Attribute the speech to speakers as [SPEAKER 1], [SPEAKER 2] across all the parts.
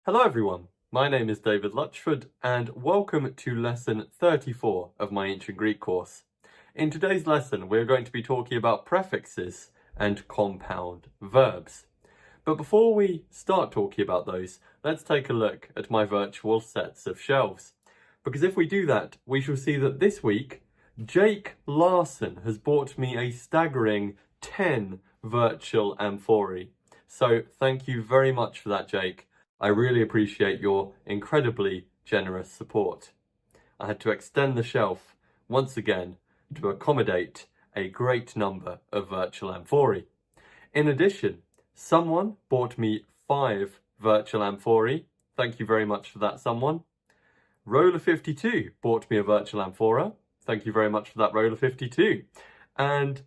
[SPEAKER 1] Hello everyone, my name is David Luchford and welcome to lesson 34 of my Ancient Greek course. In today's lesson we're going to be talking about prefixes and compound verbs. But before we start talking about those, let's take a look at my virtual sets of shelves. Because if we do that, we shall see that this week Jake Larson has bought me a staggering 10 virtual amphorae. So thank you very much for that, Jake. I really appreciate your incredibly generous support. I had to extend the shelf once again to accommodate a great number of virtual amphorae. In addition, someone bought me 5 virtual amphorae. Thank you very much for that, someone. Roller 52 bought me a virtual amphora. Thank you very much for that, Roller 52. And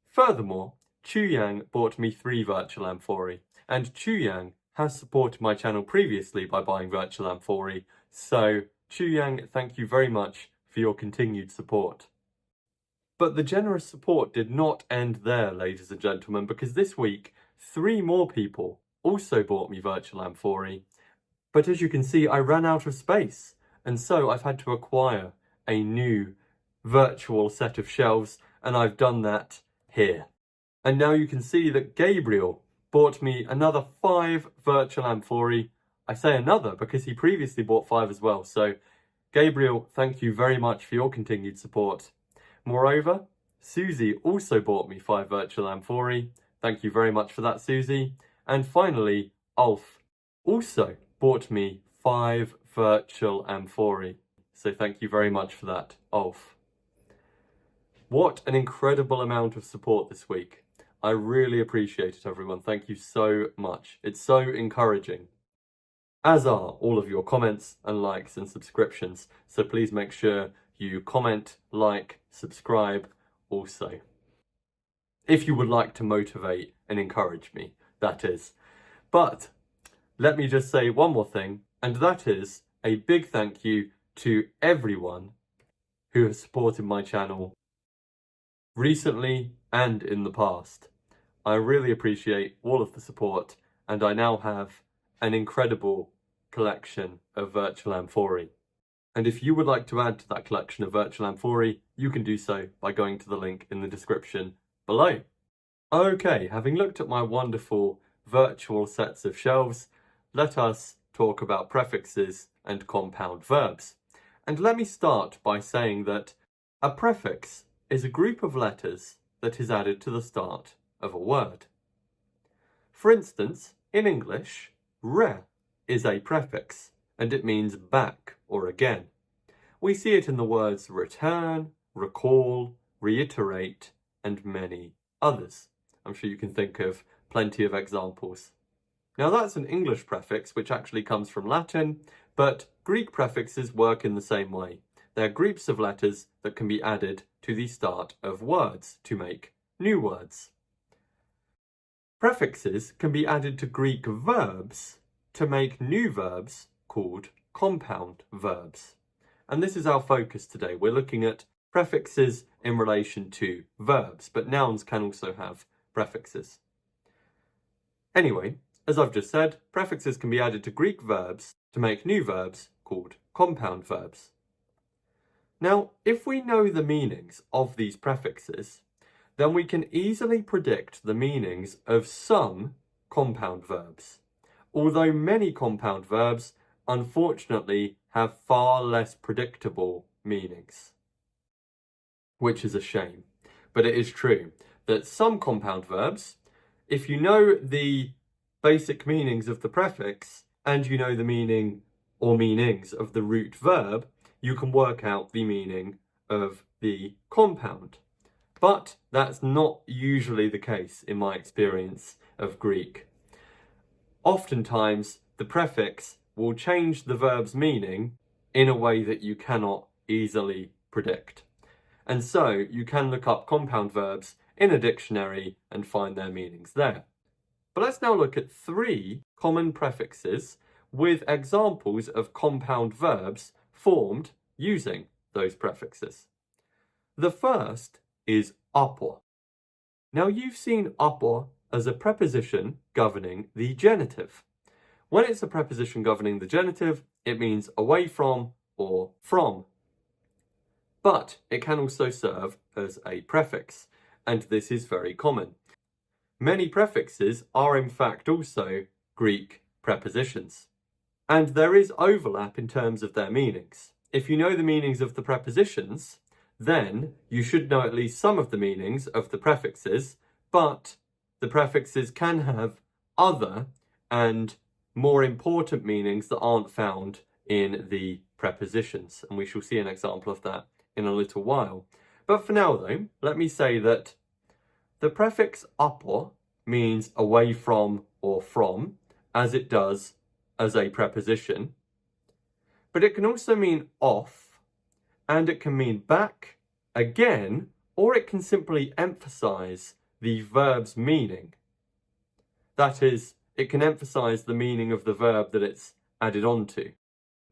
[SPEAKER 1] furthermore, Chu Yang bought me 3 virtual amphorae. And Chu Yang has supported my channel previously by buying virtual amphorae, so Chu Yang, thank you very much for your continued support. But the generous support did not end there, ladies and gentlemen, because this week 3 more people also bought me virtual amphorae. But as you can see, I ran out of space, and so I've had to acquire a new virtual set of shelves, and I've done that here. And now you can see that Gabriel bought me another 5 virtual amphorae. I say another because he previously bought 5 as well. So Gabriel, thank you very much for your continued support. Moreover, Susie also bought me 5 virtual amphorae. Thank you very much for that, Susie. And finally, Ulf also bought me 5 virtual amphorae. So thank you very much for that, Ulf. What an incredible amount of support this week. I really appreciate it, everyone. Thank you so much. It's so encouraging. As are all of your comments and likes and subscriptions. So please make sure you comment, like, subscribe also. If you would like to motivate and encourage me, that is. But let me just say one more thing, and that is a big thank you to everyone who has supported my channel recently and in the past. I really appreciate all of the support, and I now have an incredible collection of virtual amphorae. And if you would like to add to that collection of virtual amphorae, you can do so by going to the link in the description below. Okay, having looked at my wonderful virtual sets of shelves, let us talk about prefixes and compound verbs. And let me start by saying that a prefix is a group of letters that is added to the start of a word. For instance, in English, re is a prefix, and it means back or again. We see it in the words return, recall, reiterate, and many others. I'm sure you can think of plenty of examples. Now that's an English prefix which actually comes from Latin, but Greek prefixes work in the same way. They're groups of letters that can be added to the start of words to make new words. Prefixes can be added to Greek verbs to make new verbs called compound verbs. And this is our focus today. We're looking at prefixes in relation to verbs, but nouns can also have prefixes. Anyway, as I've just said, prefixes can be added to Greek verbs to make new verbs called compound verbs. Now, if we know the meanings of these prefixes, then we can easily predict the meanings of some compound verbs, although many compound verbs, unfortunately, have far less predictable meanings, which is a shame. But it is true that some compound verbs, if you know the basic meanings of the prefix and you know the meaning or meanings of the root verb, you can work out the meaning of the compound. But that's not usually the case in my experience of Greek. Oftentimes, the prefix will change the verb's meaning in a way that you cannot easily predict. And so you can look up compound verbs in a dictionary and find their meanings there. But let's now look at 3 common prefixes with examples of compound verbs formed using those prefixes. The first is apo. Now you've seen apo as a preposition governing the genitive. When it's a preposition governing the genitive, it means away from or from. But it can also serve as a prefix, and this is very common. Many prefixes are in fact also Greek prepositions. And there is overlap in terms of their meanings. If you know the meanings of the prepositions, then you should know at least some of the meanings of the prefixes, but the prefixes can have other and more important meanings that aren't found in the prepositions, and we shall see an example of that in a little while. But for now though, let me say that the prefix apo means away from or from, as it does as a preposition, but it can also mean off, and it can mean back, again, or it can simply emphasize the verb's meaning. That is, it can emphasize the meaning of the verb that it's added onto.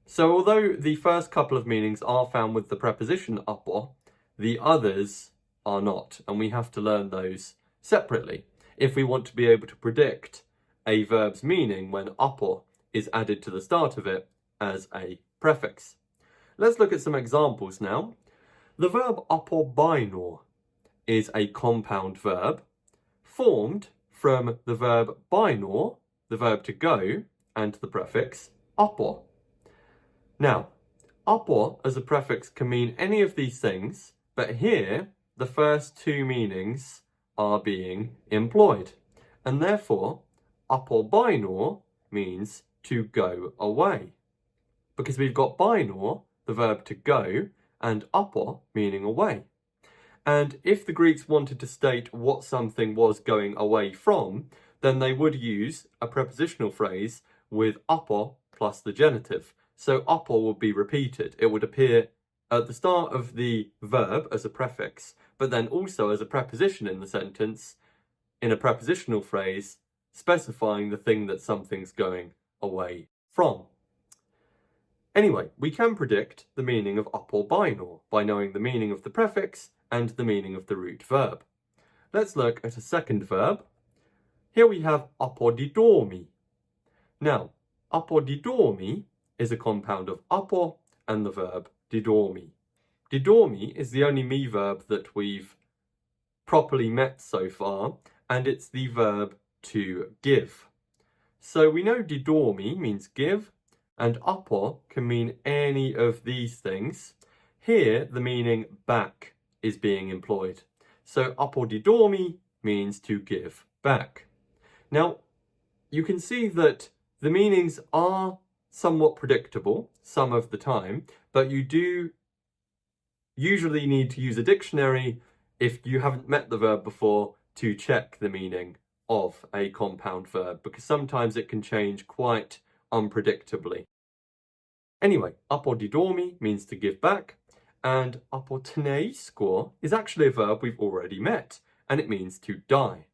[SPEAKER 1] So although the first couple of meanings are found with the preposition apo, the others are not, and we have to learn those separately if we want to be able to predict a verb's meaning when apo is added to the start of it as a prefix. Let's look at some examples now. The verb apobainor is a compound verb formed from the verb bainor, the verb to go, and the prefix apo. Now, apo as a prefix can mean any of these things, but here the first two meanings are being employed, and therefore apobainor means to go away, because we've got bainor, the verb to go, and apo meaning away. And if the Greeks wanted to state what something was going away from, then they would use a prepositional phrase with apo plus the genitive. So apo would be repeated. It would appear at the start of the verb as a prefix, but then also as a preposition in the sentence, in a prepositional phrase, specifying the thing that something's going away from. Anyway, we can predict the meaning of apobainor by knowing the meaning of the prefix and the meaning of the root verb. Let's look at a second verb. Here we have apodidormi. Now, apodidormi is a compound of apo and the verb didormi. Didormi is the only me verb that we've properly met so far, and it's the verb to give. So we know didormi means give, and apo can mean any of these things. Here, the meaning back is being employed. So apodidormi means to give back. Now, you can see that the meanings are somewhat predictable some of the time, but you do usually need to use a dictionary if you haven't met the verb before to check the meaning of a compound verb, because sometimes it can change quite unpredictably. Anyway, apodidormi means to give back, and apoteneiskor is actually a verb we've already met, and it means to die.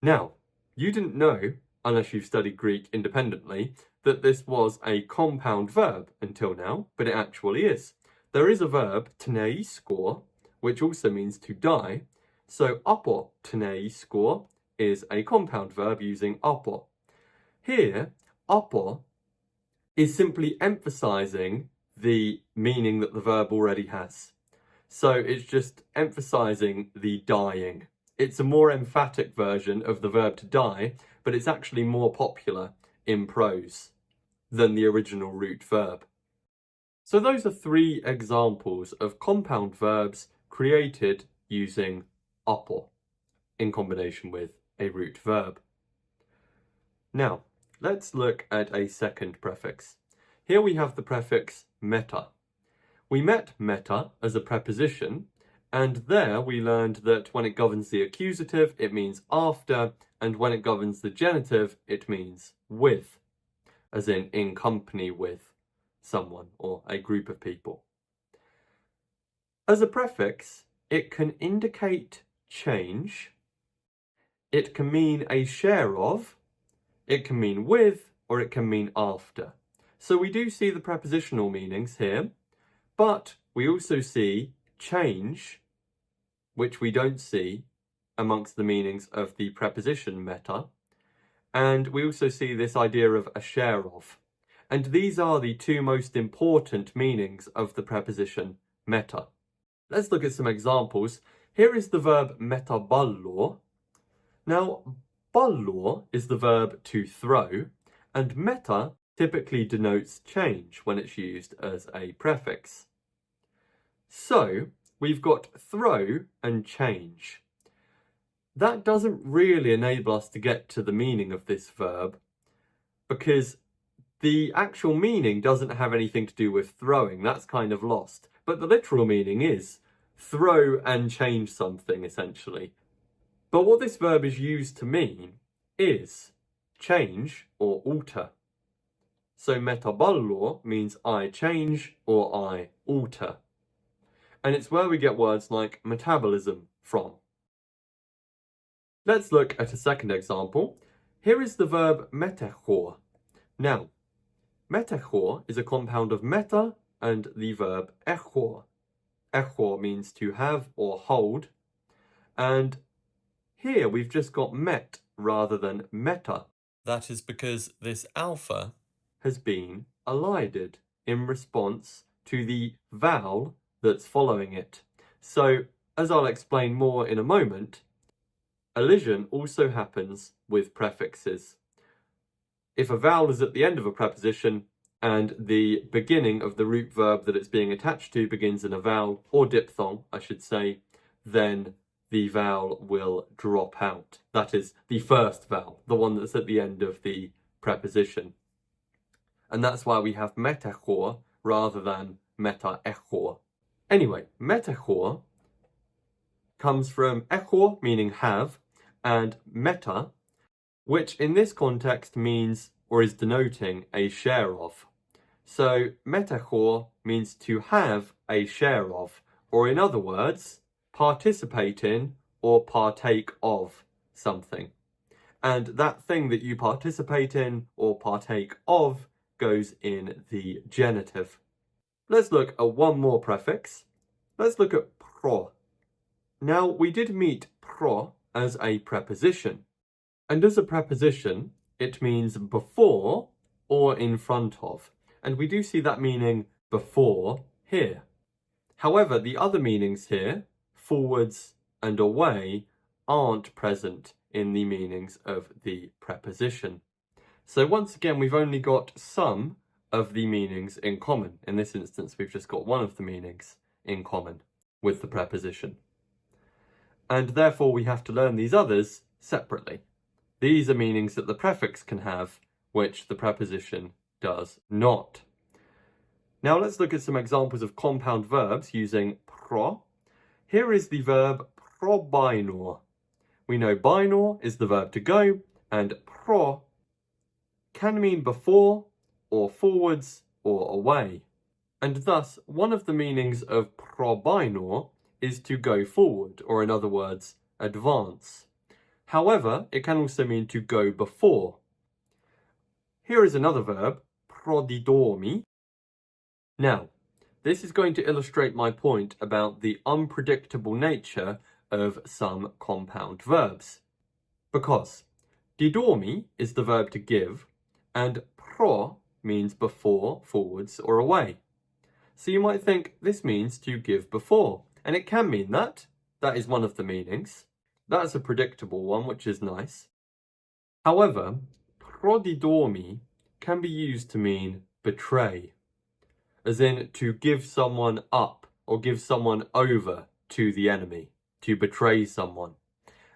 [SPEAKER 1] Now, you didn't know, unless you've studied Greek independently, that this was a compound verb until now, but it actually is. There is a verb, teneiskor, which also means to die, so apoteneiskor is a compound verb using apo. Here, apo is simply emphasizing the meaning that the verb already has. So it's just emphasizing the dying. It's a more emphatic version of the verb to die, but it's actually more popular in prose than the original root verb. So those are three examples of compound verbs created using apo in combination with a root verb. Now, let's look at a second prefix. Here we have the prefix meta. We met meta as a preposition, and there we learned that when it governs the accusative, it means after, and when it governs the genitive, it means with, as in company with someone or a group of people. As a prefix, it can indicate change, it can mean a share of, it can mean with, or it can mean after. So we do see the prepositional meanings here, but we also see change, which we don't see amongst the meanings of the preposition meta, And we also see this idea of a share of. And these are the two most important meanings of the preposition meta. Let's look at some examples. Here is the verb metaballo. Now, ballo is the verb to throw, and meta typically denotes change when it's used as a prefix. So, we've got throw and change. That doesn't really enable us to get to the meaning of this verb, because the actual meaning doesn't have anything to do with throwing. That's kind of lost. But the literal meaning is throw and change something, essentially. But what this verb is used to mean is change or alter. So metaballo means I change or I alter. And it's where we get words like metabolism from. Let's look at a second example. Here is the verb metechor. Now, metechor is a compound of meta and the verb echor. Echor means to have or hold. And here we've just got met rather than meta. That is because this alpha has been elided in response to the vowel that's following it. So, as I'll explain more in a moment, elision also happens with prefixes. If a vowel is at the end of a preposition and the beginning of the root verb that it's being attached to begins in a vowel, or diphthong, I should say, then the vowel will drop out. That is, the first vowel, the one that's at the end of the preposition. And that's why we have metechor rather than metaechor. Anyway, metechor comes from echor, meaning have, and meta, which in this context means or is denoting a share of. So metechor means to have a share of, or in other words, participate in or partake of something. And that thing that you participate in or partake of goes in the genitive. Let's look at one more prefix. Let's look at pro. Now, we did meet pro as a preposition. And as a preposition, it means before or in front of. And we do see that meaning before here. However, the other meanings here, forwards and away, aren't present in the meanings of the preposition. So once again, we've only got some of the meanings in common. In this instance, we've just got one of the meanings in common with the preposition. And therefore, we have to learn these others separately. These are meanings that the prefix can have, which the preposition does not. Now let's look at some examples of compound verbs using pro. Here is the verb probinor. We know binor is the verb to go, and pro can mean before, or forwards, or away. And thus, one of the meanings of probinor is to go forward, or in other words, advance. However, it can also mean to go before. Here is another verb, prodidormi. Now, this is going to illustrate my point about the unpredictable nature of some compound verbs. Because didormi is the verb to give, and pro means before, forwards, or away. So you might think this means to give before, and it can mean that. That is one of the meanings. That's a predictable one, which is nice. However, prodidormi can be used to mean betray, as in to give someone up or give someone over to the enemy, to betray someone.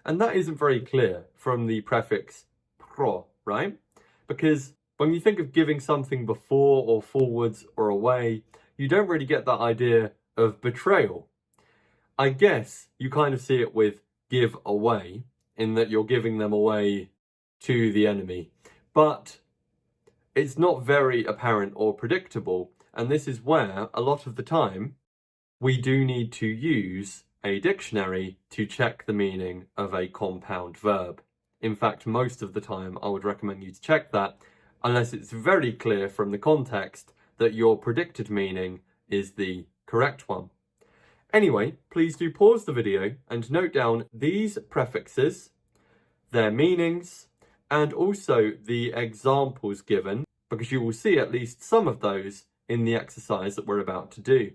[SPEAKER 1] And that isn't very clear from the prefix pro, right? Because when you think of giving something before or forwards or away, you don't really get that idea of betrayal. I guess you kind of see it with give away, in that you're giving them away to the enemy. But it's not very apparent or predictable, and this is where, a lot of the time, we do need to use a dictionary to check the meaning of a compound verb. In fact, most of the time, I would recommend you to check that, unless it's very clear from the context that your predicted meaning is the correct one. Anyway, please do pause the video and note down these prefixes, their meanings, and also the examples given, because you will see at least some of those in the exercise that we're about to do.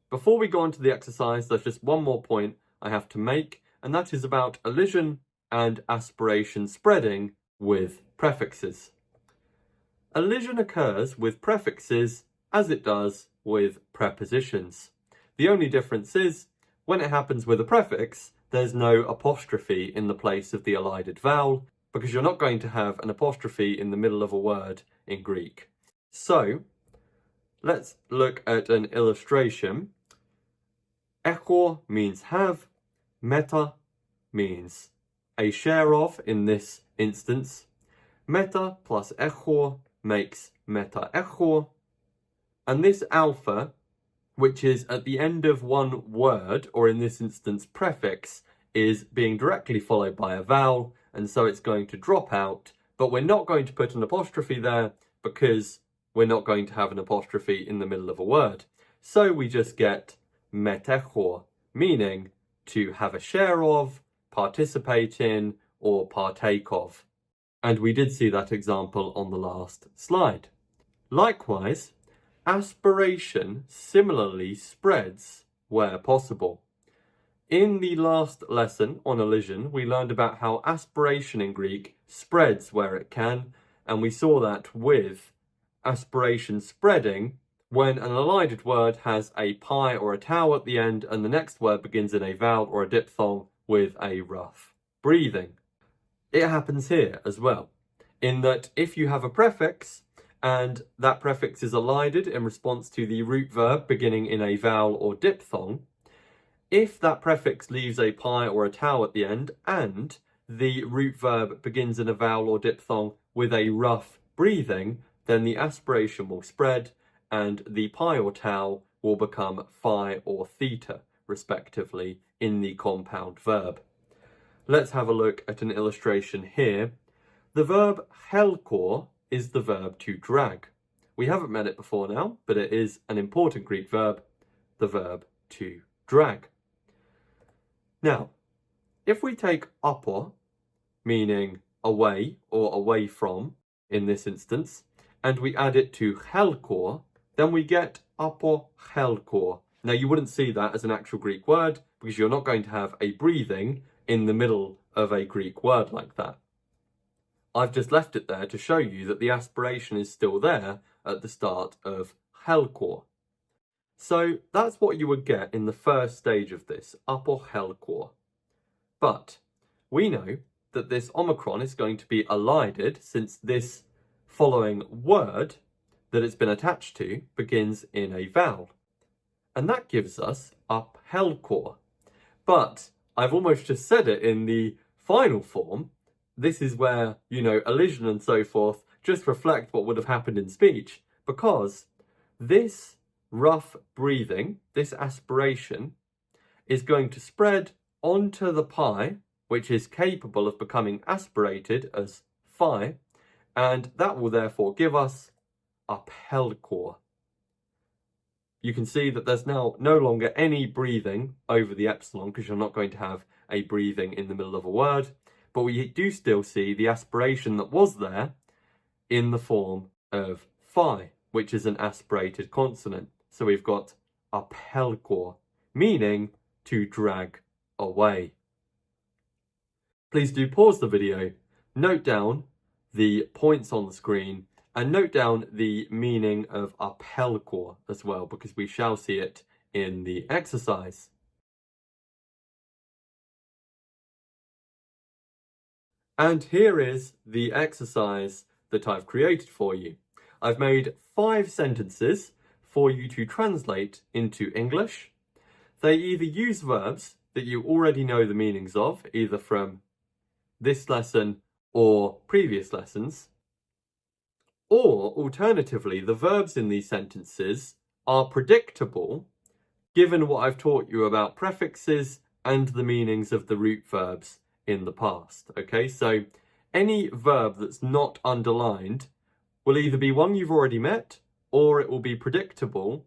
[SPEAKER 1] Before we go on to the exercise, there's just one more point I have to make, and that is about elision and aspiration spreading with prefixes. Elision occurs with prefixes as it does with prepositions. The only difference is, when it happens with a prefix, there's no apostrophe in the place of the elided vowel, because you're not going to have an apostrophe in the middle of a word in Greek. So, let's look at an illustration. Echo means have, meta means a share of in this instance. Meta plus echo makes meta echo, and this alpha, which is at the end of one word, or in this instance prefix, is being directly followed by a vowel, and so it's going to drop out, but we're not going to put an apostrophe there because we're not going to have an apostrophe in the middle of a word. So we just get metecho, meaning to have a share of, participate in, or partake of. And we did see that example on the last slide. Likewise, aspiration similarly spreads where possible. In the last lesson on elision, we learned about how aspiration in Greek spreads where it can, and we saw that with aspiration spreading when an elided word has a pi or a tau at the end and the next word begins in a vowel or a diphthong with a rough breathing. It happens here as well, in that if you have a prefix and that prefix is elided in response to the root verb beginning in a vowel or diphthong, if that prefix leaves a pi or a tau at the end and the root verb begins in a vowel or diphthong with a rough breathing, then the aspiration will spread and the pi or tau will become phi or theta, respectively, in the compound verb. Let's have a look at an illustration here. The verb helkor is the verb to drag. We haven't met it before now, but it is an important Greek verb, the verb to drag. Now, if we take apo, meaning away or away from, in this instance, and we add it to helkor, then we get apo helkor. Now, you wouldn't see that as an actual Greek word because you're not going to have a breathing in the middle of a Greek word like that. I've just left it there to show you that the aspiration is still there at the start of helkor. So that's what you would get in the first stage of this, apo helkor. But we know that this omicron is going to be elided since this following word that it's been attached to begins in a vowel. And that gives us up helkor. But I've almost just said it in the final form. This is where, elision and so forth just reflect what would have happened in speech, because this rough breathing, this aspiration, is going to spread onto the pi, which is capable of becoming aspirated as phi, and that will therefore give us up helkor. You can see that there's now no longer any breathing over the epsilon because you're not going to have a breathing in the middle of a word, but we do still see the aspiration that was there in the form of phi, which is an aspirated consonant. So we've got up helkor, meaning to drag away. Please do pause the video, note down the points on the screen, and note down the meaning of up helkor as well, because we shall see it in the exercise. And here is the exercise that I've created for you. I've made 5 sentences for you to translate into English. They either use verbs that you already know the meanings of, either from this lesson or previous lessons, or alternatively, the verbs in these sentences are predictable given what I've taught you about prefixes and the meanings of the root verbs in the past. Okay, so any verb that's not underlined will either be one you've already met or it will be predictable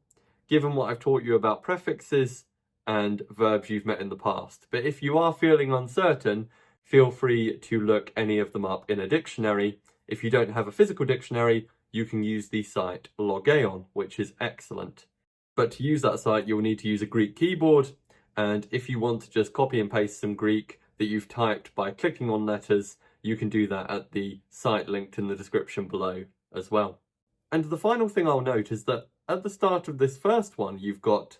[SPEAKER 1] given what I've taught you about prefixes and verbs you've met in the past. But if you are feeling uncertain, feel free to look any of them up in a dictionary. If you don't have a physical dictionary, you can use the site Logeon, which is excellent. But to use that site, you'll need to use a Greek keyboard. And if you want to just copy and paste some Greek that you've typed by clicking on letters, you can do that at the site linked in the description below as well. And the final thing I'll note is that at the start of this first one, you've got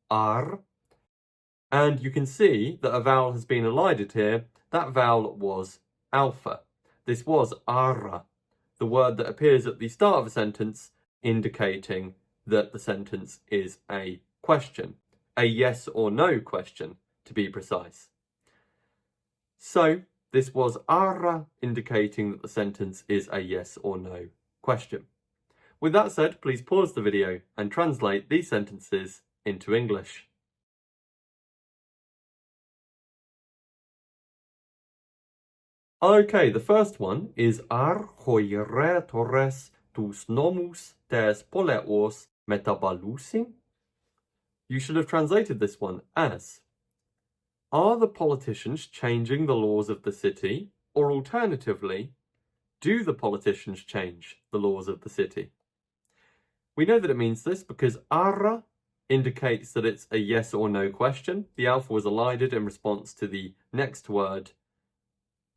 [SPEAKER 1] ar, and you can see that a vowel has been elided here. That vowel was alpha. This was ara, the word that appears at the start of a sentence indicating that the sentence is a question, a yes or no question, to be precise. So this was ara, indicating that the sentence is a yes or no question. With that said, please pause the video and translate these sentences into English. Okay, the first one is ar hoiretores tus nomus tes poleos metabalusin. You should have translated this one as, are the politicians changing the laws of the city? Or alternatively, do the politicians change the laws of the city? We know that it means this because ara indicates that it's a yes or no question. The alpha was elided in response to the next word.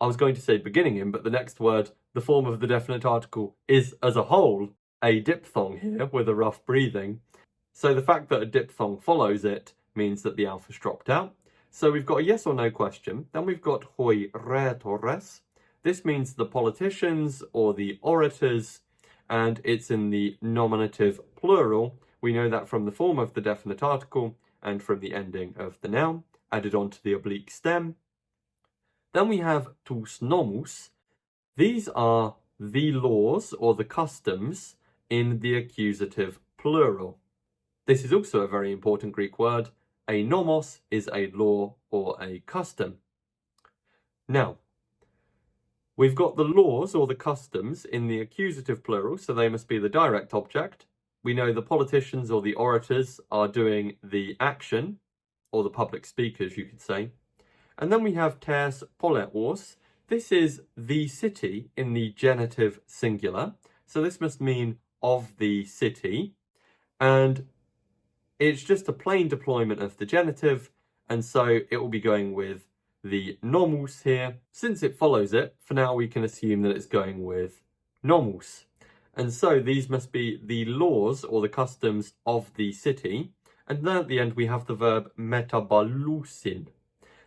[SPEAKER 1] I was going to say beginning in, but the next word, the form of the definite article, is as a whole a diphthong here with a rough breathing. So the fact that a diphthong follows it means that the alpha's dropped out. So we've got a yes or no question. Then we've got hoi rhetores. This means the politicians or the orators, and it's in the nominative plural. We know that from the form of the definite article and from the ending of the noun, added onto the oblique stem. Then we have tus nomus. These are the laws or the customs in the accusative plural. This is also a very important Greek word. A nomos is a law or a custom. Now, we've got the laws or the customs in the accusative plural, so they must be the direct object. We know the politicians or the orators are doing the action, or the public speakers, you could say. And then we have tes poleos. This is the city in the genitive singular. So this must mean of the city. And it's just a plain deployment of the genitive. And so it will be going with the nomus here. Since it follows it, for now we can assume that it's going with nomus. And so these must be the laws or the customs of the city. And then at the end we have the verb metabalusin.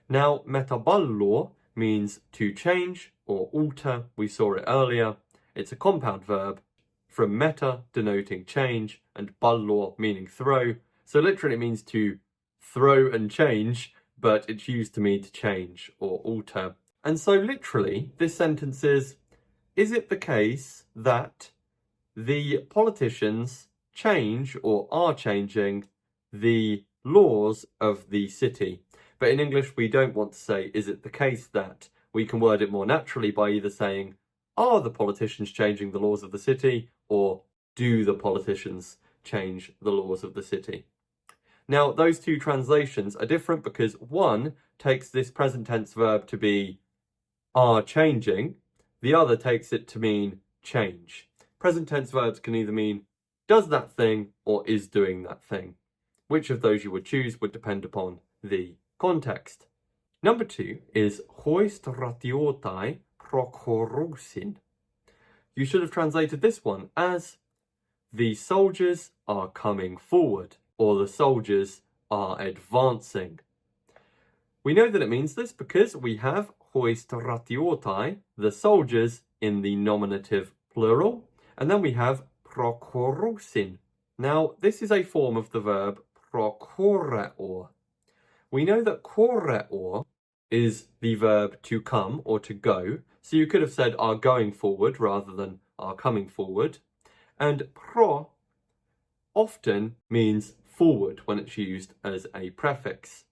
[SPEAKER 1] Now, metaballo means to change or alter. We saw it earlier. It's a compound verb from meta, denoting change, and ballo, meaning throw. So literally it means to throw and change, but it's used to mean to change or alter. And so literally, this sentence is it the case that the politicians change or are changing the laws of the city? But in English, we don't want to say, is it the case that? We can word it more naturally by either saying, are the politicians changing the laws of the city? Or do the politicians change the laws of the city? Now, those two translations are different because one takes this present tense verb to be are changing. The other takes it to mean change. Present tense verbs can either mean does that thing or is doing that thing. Which of those you would choose would depend upon the context. Number 2 is hoist ratiotai prochorousin. You should have translated this one as the soldiers are coming forward or the soldiers are advancing. We know that it means this because we have hoist ratiotai, the soldiers, in the nominative plural, and then we have prochorousin. Now, this is a form of the verb prochoreor. We know that choreor is the verb to come or to go, so you could have said are going forward rather than are coming forward. And pro often means forward when it's used as a prefix.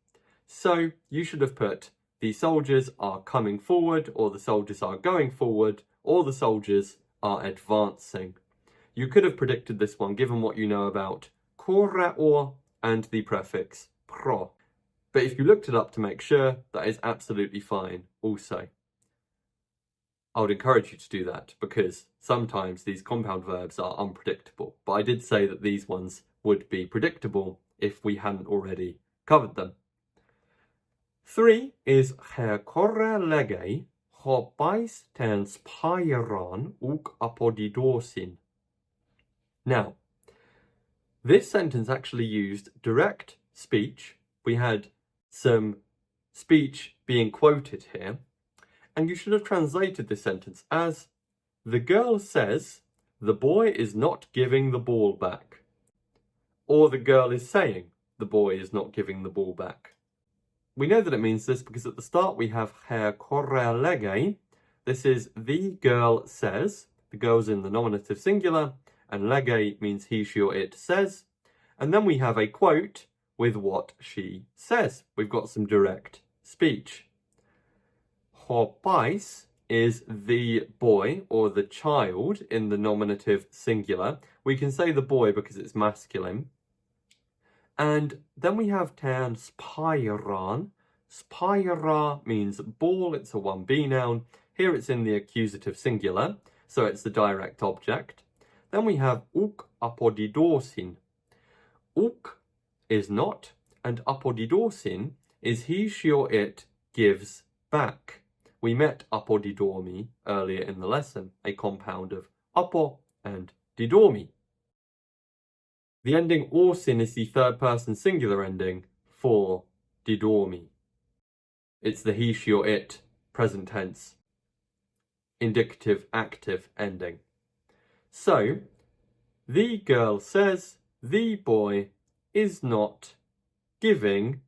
[SPEAKER 1] So you should have put the soldiers are coming forward, or the soldiers are going forward, or the soldiers are advancing. You could have predicted this one given what you know about choreor and the prefix pro. But if you looked it up to make sure, that is absolutely fine also. I would encourage you to do that because sometimes these compound verbs are unpredictable. But I did say that these ones would be predictable if we hadn't already covered them. 3 is herkorrelege hopais ten spairan uk apodidosin. Now, this sentence actually used direct speech. We had some speech being quoted here, and you should have translated this sentence as, the girl says the boy is not giving the ball back. Or the girl is saying the boy is not giving the ball back. We know that it means this because at the start we have herkorrelege. This is the girl says. The girl's in the nominative singular, and lege means he, she, or it says. And then we have a quote with what she says. We've got some direct speech. Hopais is the boy or the child in the nominative singular. We can say the boy because it's masculine. And then we have ten spairan. Spaira means ball, it's a 1B noun. Here it's in the accusative singular, so it's the direct object. Then we have uk apodidosin. Uk is not, and apodidosin is he, she, or it gives back. We met apodidomi earlier in the lesson, a compound of apo and didomi. The ending orsin is the third person singular ending for didomi. It's the he, she, or it present tense indicative active ending. So, the girl says the boy is not giving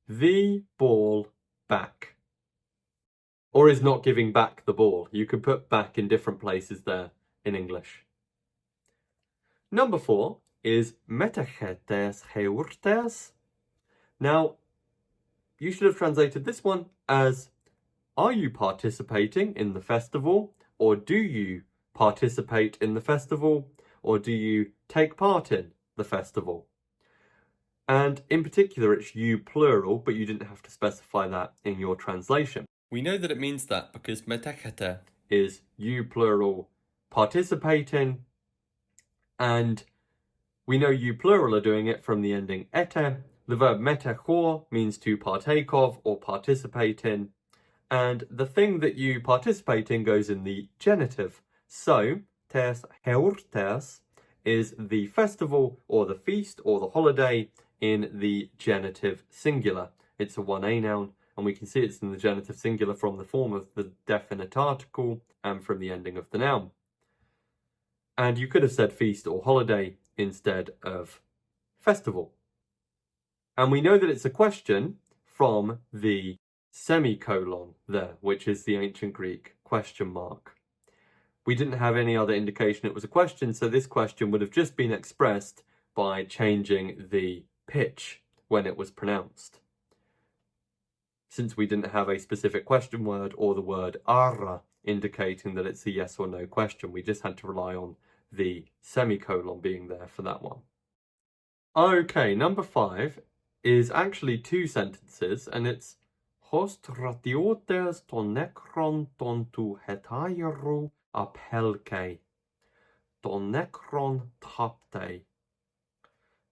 [SPEAKER 1] the ball back. Or is not giving back the ball. You could put back in different places there in English. Number 4 is metachetes heurtes. Now, you should have translated this one as, are you participating in the festival? Or do you participate in the festival? Or do you take part in the festival? And in particular, it's you plural, but you didn't have to specify that in your translation. We know that it means that because metachete is you plural participating, and we know you plural are doing it from the ending ete. The verb metechor means to partake of or participate in, and the thing that you participate in goes in the genitive. So, tes heurtes is the festival or the feast or the holiday in the genitive singular. It's a 1A noun, and we can see it's in the genitive singular from the form of the definite article and from the ending of the noun. And you could have said feast or holiday instead of festival. And we know that it's a question from the semicolon there, which is the ancient Greek question mark. We didn't have any other indication it was a question, so this question would have just been expressed by changing the pitch when it was pronounced. Since we didn't have a specific question word or the word ara indicating that it's a yes or no question, we just had to rely on the semicolon being there for that one. Okay, number 5 is actually 2 sentences, and it's hos ratiotes ton necron ton tu hetaieru apelke ton necron tapte.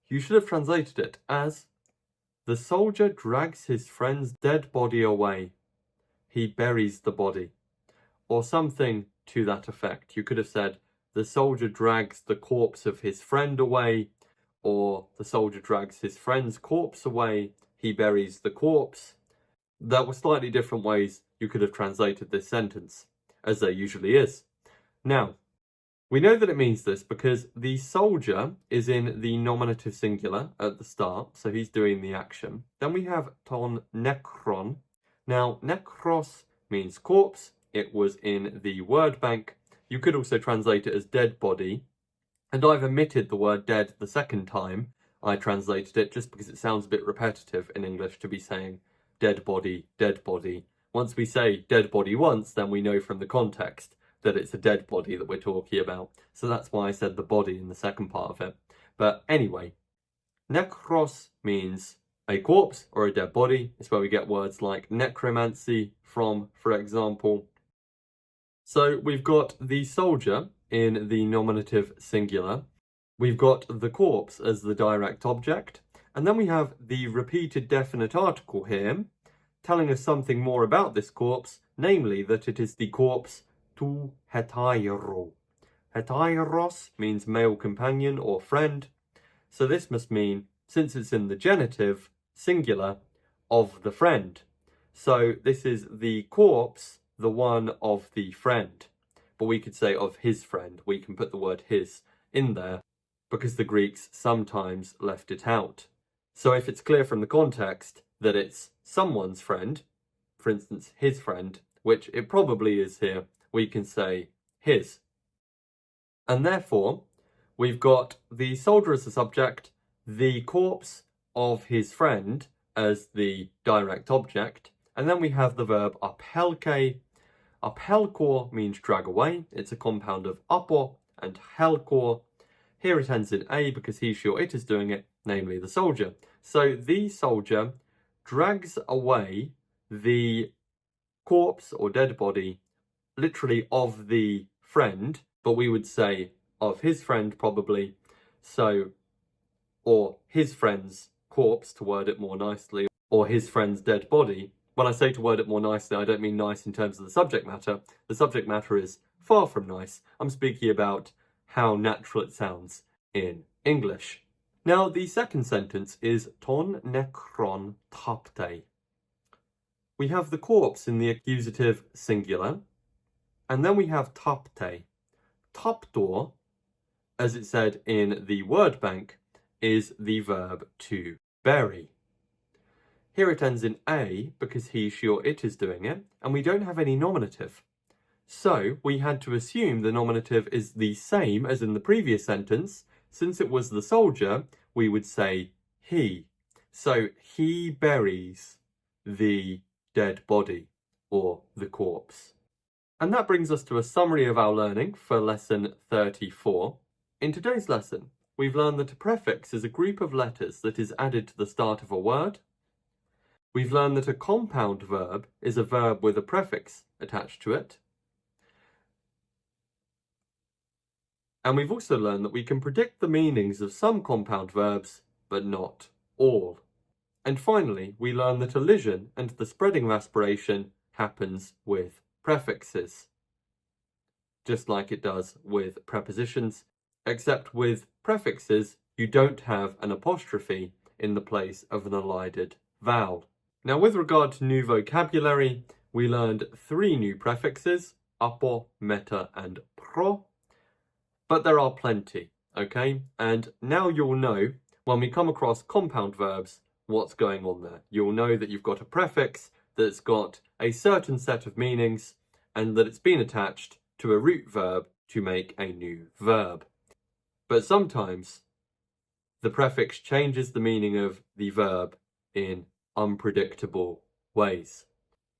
[SPEAKER 1] You should have translated it as, the soldier drags his friend's dead body away. He buries the body. Or something to that effect. You could have said, the soldier drags the corpse of his friend away, or the soldier drags his friend's corpse away, he buries the corpse. There were slightly different ways you could have translated this sentence, as there usually is. Now, we know that it means this because the soldier is in the nominative singular at the start, so he's doing the action. Then we have ton necron. Now, necros means corpse. It was in the word bank. You could also translate it as dead body. And I've omitted the word dead the second time I translated it just because it sounds a bit repetitive in English to be saying dead body, dead body. Once we say dead body once, then we know from the context that it's a dead body that we're talking about. So that's why I said the body in the second part of it. But anyway, necros means a corpse or a dead body. It's where we get words like necromancy from, for example. So we've got the soldier in the nominative singular. We've got the corpse as the direct object. And then we have the repeated definite article here, telling us something more about this corpse, namely that it is the corpse tu hetairo. Hetairos means male companion or friend. So this must mean, since it's in the genitive, singular, of the friend. So this is the corpse, the one of the friend. But we could say of his friend. We can put the word his in there because the Greeks sometimes left it out. So if it's clear from the context that it's someone's friend, for instance, his friend, which it probably is here, we can say his. And therefore, we've got the soldier as the subject, the corpse of his friend as the direct object, and then we have the verb apelke. Apelkor means drag away. It's a compound of apo and helkor. Here it ends in a because he, she, or it is doing it, namely the soldier. So the soldier drags away the corpse or dead body, literally of the friend, but we would say of his friend probably. So, or his friend's corpse to word it more nicely, or his friend's dead body. When I say to word it more nicely, I don't mean nice in terms of the subject matter. The subject matter is far from nice. I'm speaking about how natural it sounds in English. Now, the second sentence is ton nekron tapte. We have the corpse in the accusative singular, and then we have tapte. Taptor, as it said in the word bank, is the verb to bury. Here it ends in a because he, she, or it is doing it, and we don't have any nominative. So we had to assume the nominative is the same as in the previous sentence. Since it was the soldier, we would say he. So he buries the dead body or the corpse. And that brings us to a summary of our learning for lesson 34. In today's lesson, we've learned that a prefix is a group of letters that is added to the start of a word. We've learned that a compound verb is a verb with a prefix attached to it. And we've also learned that we can predict the meanings of some compound verbs, but not all. And finally, we learn that elision and the spreading of aspiration happens with prefixes, just like it does with prepositions, except with prefixes, you don't have an apostrophe in the place of an elided vowel. Now, with regard to new vocabulary, we learned 3 new prefixes, apo, meta, and pro. But there are plenty, okay? And now you'll know, when we come across compound verbs, what's going on there. You'll know that you've got a prefix that's got a certain set of meanings and that it's been attached to a root verb to make a new verb. But sometimes the prefix changes the meaning of the verb in unpredictable ways.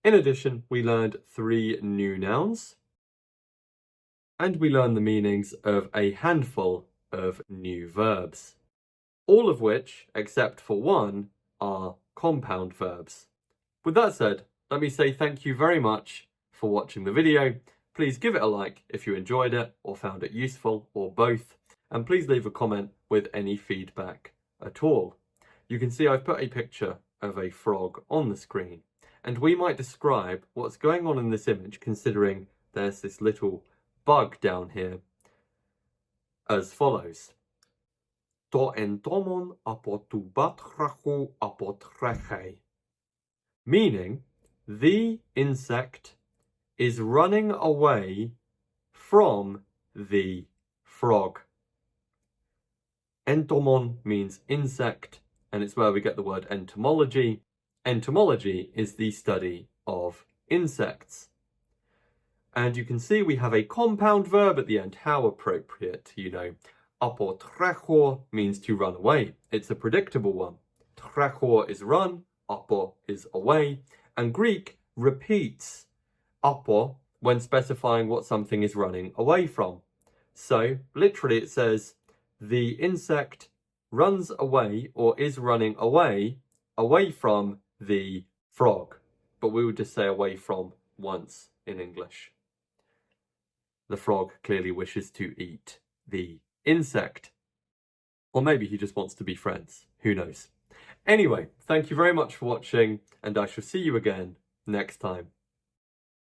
[SPEAKER 1] In addition, we learned 3 new nouns, and we learned the meanings of a handful of new verbs, all of which, except for one, are compound verbs. With that said, let me say thank you very much for watching the video. Please give it a like if you enjoyed it or found it useful, or both, and please leave a comment with any feedback at all. You can see I've put a picture of a frog on the screen, and we might describe what's going on in this image, considering there's this little bug down here, as follows. To entomon apotubatrachu apotreche. Meaning, the insect is running away from the frog. Entomon means insect, and it's where we get the word entomology. Entomology is the study of insects. And you can see we have a compound verb at the end. How appropriate, you know. Apotrecho means to run away. It's a predictable one. Trecho is run, apo is away. And Greek repeats apo when specifying what something is running away from. So, literally it says, the insect runs away or is running away away from the frog, but we would just say away from once in English. The frog clearly wishes to eat the insect. Or maybe he just wants to be friends. Who knows? Anyway, thank you very much for watching, and I shall see you again next time.